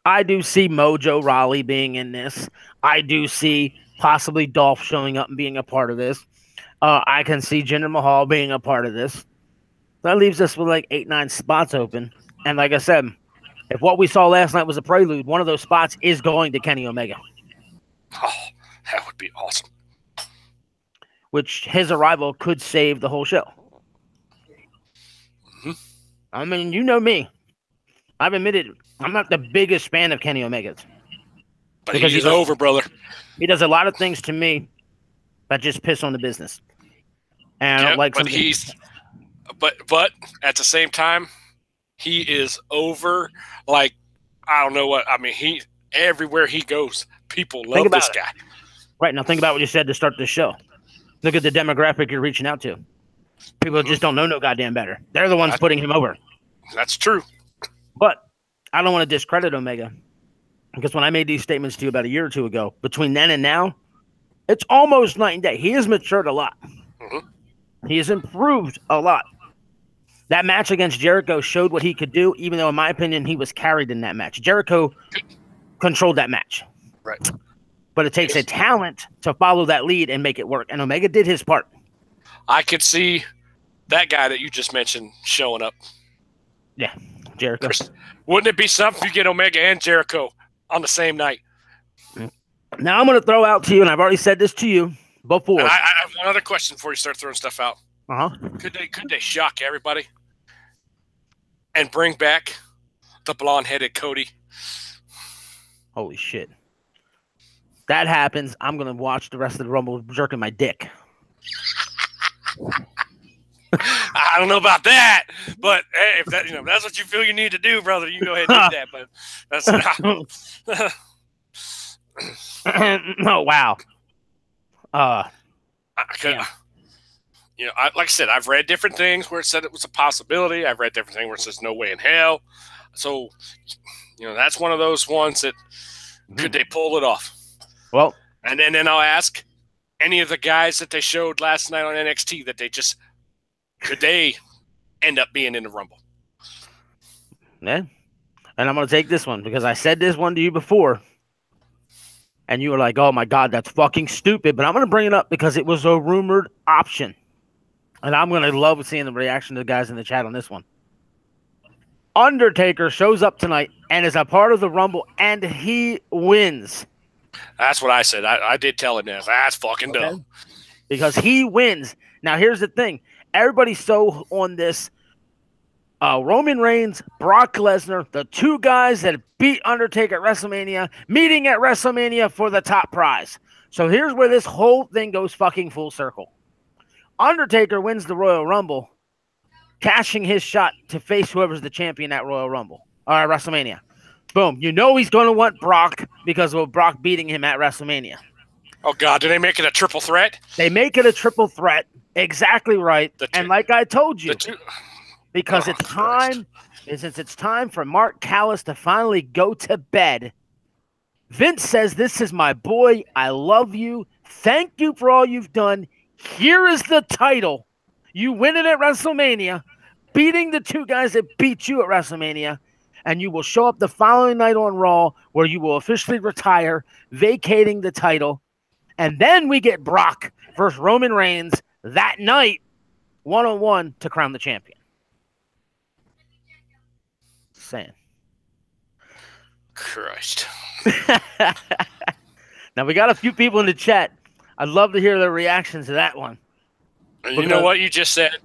I do see Mojo Rawley being in this. I do see possibly Dolph showing up and being a part of this. I can see Jinder Mahal being a part of this. That leaves us with like 8-9 spots open. And like I said, if what we saw last night was a prelude, one of those spots is going to Kenny Omega. Oh, that would be awesome. Which his arrival could save the whole show. Mm-hmm. I mean, you know me. I've admitted I'm not the biggest fan of Kenny Omega's. But he's over, brother. He does a lot of things to me that just piss on the business. And I don't like but but at the same time, he is over like I don't know what I mean, he everywhere he goes, people love this guy. Right, now think about what you said to start this show. Look at the demographic you're reaching out to. People just don't know no goddamn better. They're the ones putting him over. That's true. But I don't want to discredit Omega. Because when I made these statements to you about a year or two ago, between then and now, it's almost night and day. He has matured a lot. Mm-hmm. He has improved a lot. That match against Jericho showed what he could do, even though, in my opinion, he was carried in that match. Jericho controlled that match. Right. But it takes a talent to follow that lead and make it work. And Omega did his part. I could see that guy that you just mentioned showing up. Yeah, Jericho. Wouldn't it be something if you get Omega and Jericho on the same night? Now I'm going to throw out to you, and I've already said this to you before. I have one other question before you start throwing stuff out. Uh-huh. Could they shock everybody and bring back the blonde-headed Cody? Holy shit. That happens, I'm going to watch the rest of the Rumble jerking my dick. I don't know about that, but hey, if that that's what you feel you need to do, brother, you go ahead and do that. But that's not. Oh wow. Like I said, I've read different things where it said it was a possibility. I've read different things where it says no way in hell. So, that's one of those ones that could they pull it off? Well, and then I'll ask any of the guys that they showed last night on NXT that could they end up being in the Rumble? Yeah. And I'm going to take this one because I said this one to you before. And you were like, oh my God, that's fucking stupid. But I'm going to bring it up because it was a rumored option. And I'm going to love seeing the reaction of the guys in the chat on this one. Undertaker shows up tonight and is a part of the Rumble, and he wins. That's what I said. I did tell him that. That's fucking dumb. Because he wins. Now, here's the thing. Everybody's so on this Roman Reigns, Brock Lesnar, the two guys that beat Undertaker at WrestleMania, meeting at WrestleMania for the top prize. So here's where this whole thing goes fucking full circle. Undertaker wins the Royal Rumble, cashing his shot to face whoever's the champion at Royal Rumble or at WrestleMania. Boom. You know he's going to want Brock because of Brock beating him at WrestleMania. Oh, God. Do they make it a triple threat? They make it a triple threat. Exactly right. And like I told you, because it's time, since it's time for Mark Callis to finally go to bed, Vince says, "This is my boy. I love you. Thank you for all you've done. Here is the title. You win it at WrestleMania, beating the two guys that beat you at WrestleMania, and you will show up the following night on Raw where you will officially retire, vacating the title. And then we get Brock versus Roman Reigns that night, one-on-one to crown the champion." Saying. Christ. Now, we got a few people in the chat. I'd love to hear their reactions to that one. You know what you just said?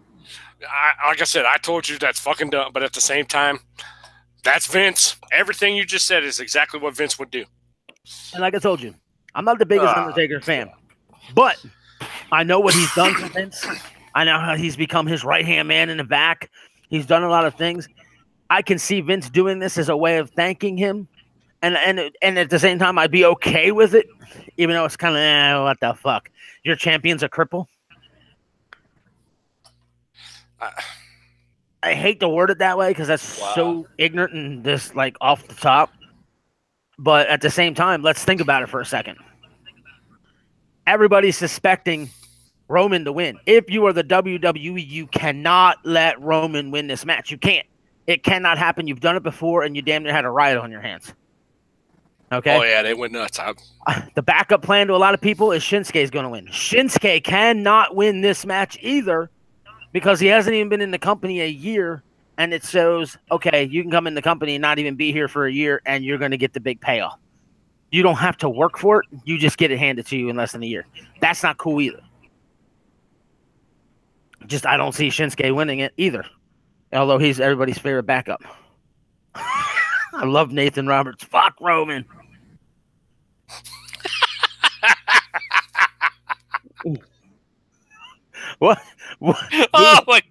Like I said, I told you that's fucking dumb, but at the same time, that's Vince. Everything you just said is exactly what Vince would do. And like I told you, I'm not the biggest Undertaker fan, but I know what he's done for Vince. I know how he's become his right-hand man in the back. He's done a lot of things. I can see Vince doing this as a way of thanking him. And at the same time, I'd be okay with it, even though it's kind of, what the fuck? Your champion's a cripple? I hate to word it that way because that's so ignorant and just like off the top. But at the same time, let's think about it for a second. Everybody's suspecting Roman to win. If you are the WWE, you cannot let Roman win this match. You can't. It cannot happen. You've done it before, and you damn near had a riot on your hands. Okay? Oh, yeah, they went nuts. The backup plan to a lot of people is Shinsuke's going to win. Shinsuke cannot win this match either because he hasn't even been in the company a year, and it shows, okay, you can come in the company and not even be here for a year, and you're going to get the big payoff. You don't have to work for it. You just get it handed to you in less than a year. That's not cool either. Just I don't see Shinsuke winning it either. Although he's everybody's favorite backup. I love Nathan Roberts. Fuck Roman. What? Oh, my!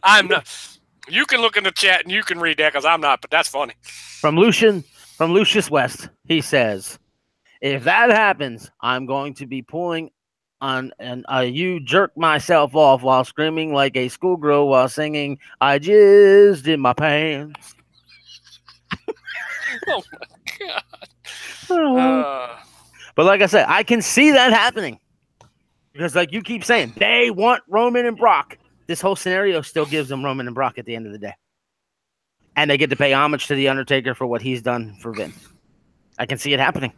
I'm not. You can look in the chat and you can read that because I'm not, but that's funny. From Lucius West, he says, "If that happens, I'm going to be pulling on and you jerk myself off while screaming like a schoolgirl while singing I jizzed in my pants." Oh my God. But like I said, I can see that happening. Because like you keep saying, they want Roman and Brock. This whole scenario still gives them Roman and Brock at the end of the day. And they get to pay homage to The Undertaker for what he's done for Vince. I can see it happening.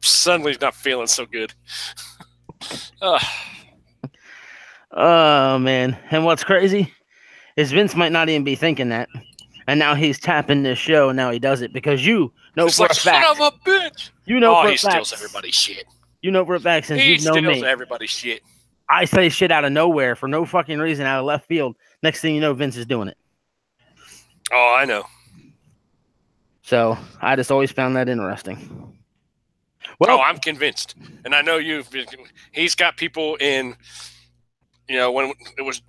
Suddenly not feeling so good. Oh, man. And what's crazy is Vince might not even be thinking that. And now he's tapping this show, and now he does it because you know for a fact. Son of a bitch. You know for a fact. He steals everybody's shit. You know for a fact since you've known me. He steals everybody's shit. I say shit out of nowhere for no fucking reason out of left field. Next thing you know, Vince is doing it. Oh, I know. So I just always found that interesting. Well, I'm convinced. And I know he's got people in, when it was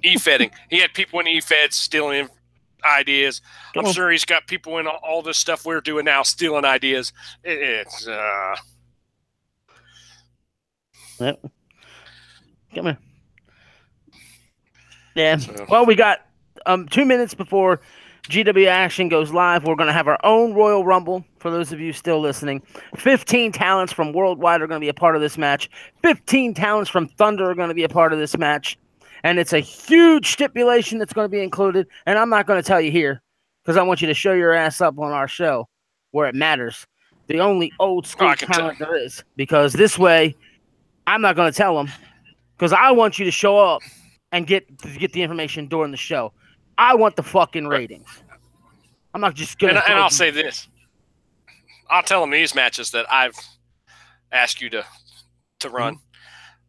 e-fedding, he had people in e-fed stealing ideas. I'm sure he's got people in all this stuff we're doing now stealing ideas. It's Yep. Come here. Yeah. So. Well, we got 2 minutes before GW Action goes live. We're going to have our own Royal Rumble. For those of you still listening, 15 talents from Worldwide are going to be a part of this match. 15 talents from Thunder are going to be a part of this match. And it's a huge stipulation that's going to be included. And I'm not going to tell you here because I want you to show your ass up on our show where it matters. The only old school talent there is. Because this way, I'm not going to tell them because I want you to show up and get the information during the show. I want the fucking ratings. I'm not just going to. And I'll say this. I'll tell them these matches that I've asked you to to run.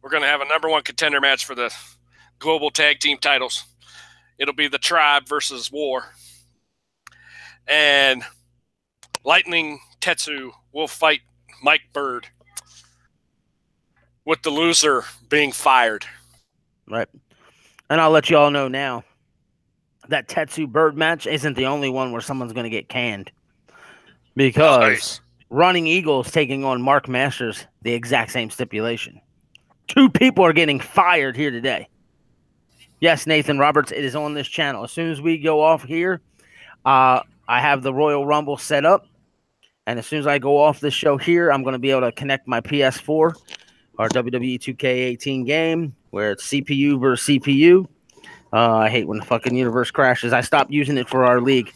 We're going to have a number one contender match for the global tag team titles. It'll be the Tribe versus War. And Lightning Tetsu will fight Mike Bird, with the loser being fired. Right. And I'll let you all know now that Tetsu Bird match isn't the only one where someone's going to get canned. Because Running Eagles taking on Mark Masters, the exact same stipulation. 2 people are getting fired here today. Yes, Nathan Roberts, it is on this channel. As soon as we go off here, I have the Royal Rumble set up. And as soon as I go off this show here, I'm going to be able to connect my PS4, our WWE 2K18 game, where it's CPU versus CPU. I hate when the fucking universe crashes. I stopped using it for our league.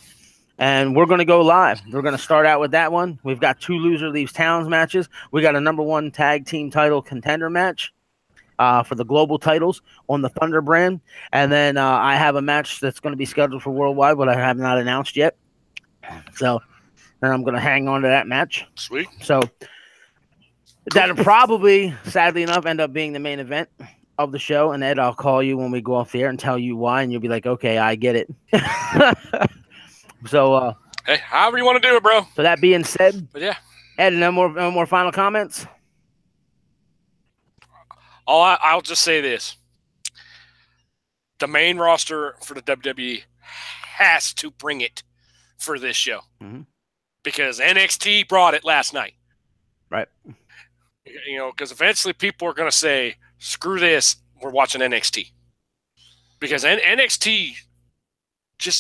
And we're going to go live. We're going to start out with that one. We've got 2 loser leaves towns matches. We got a number 1 tag team title contender match for the global titles on the Thunder brand. And then I have a match that's going to be scheduled for worldwide, but I have not announced yet. So then I'm going to hang on to that match. Sweet. So that'll probably, sadly enough, end up being the main event of the show. And Ed, I'll call you when we go off the air and tell you why. And you'll be like, okay, I get it. So, hey, however you want to do it, bro. So that being said, but yeah, Ed, no more final comments. I'll just say this: the main roster for the WWE has to bring it for this show because NXT brought it last night, right? You know, because eventually people are going to say, "Screw this, we're watching NXT," because NXT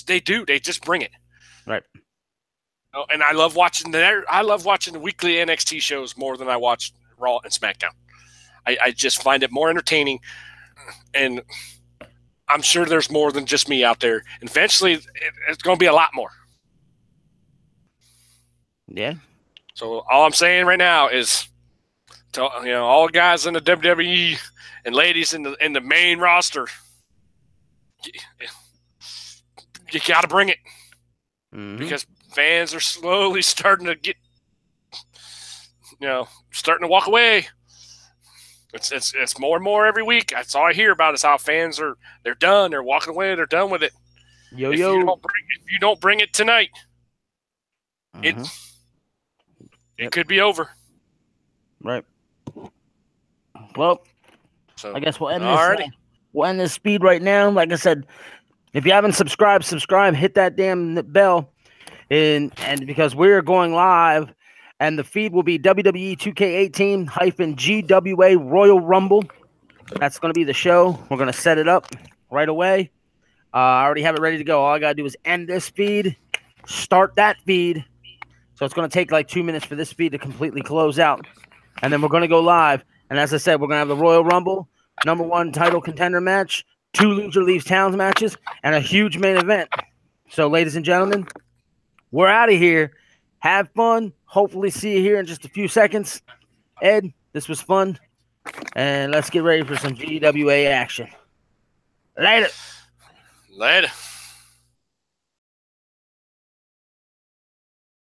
they just bring it. Right. Oh, and I love watching the weekly NXT shows more than I watch Raw and SmackDown. I just find it more entertaining, and I'm sure there's more than just me out there. And eventually, it's going to be a lot more. Yeah. So all I'm saying right now is, to all the guys in the WWE and ladies in the main roster, you got to bring it. Because fans are slowly starting to get, starting to walk away. It's more and more every week. That's all I hear about is how fans they're done. They're walking away. They're done with it. If you don't bring it tonight, it could be over. Right. Well, so, I guess we'll end this speed right now. Like I said, if you haven't subscribed, hit that damn bell. And because we're going live, and the feed will be WWE 2K18-GWA Royal Rumble. That's going to be the show. We're going to set it up right away. I already have it ready to go. All I got to do is end this feed, start that feed. So it's going to take like 2 minutes for this feed to completely close out. And then we're going to go live. And as I said, we're going to have the Royal Rumble, number 1 title contender match, 2 loser leaves towns matches, and a huge main event. So, ladies and gentlemen, we're out of here. Have fun. Hopefully see you here in just a few seconds. Ed, this was fun. And let's get ready for some GWA action. Later.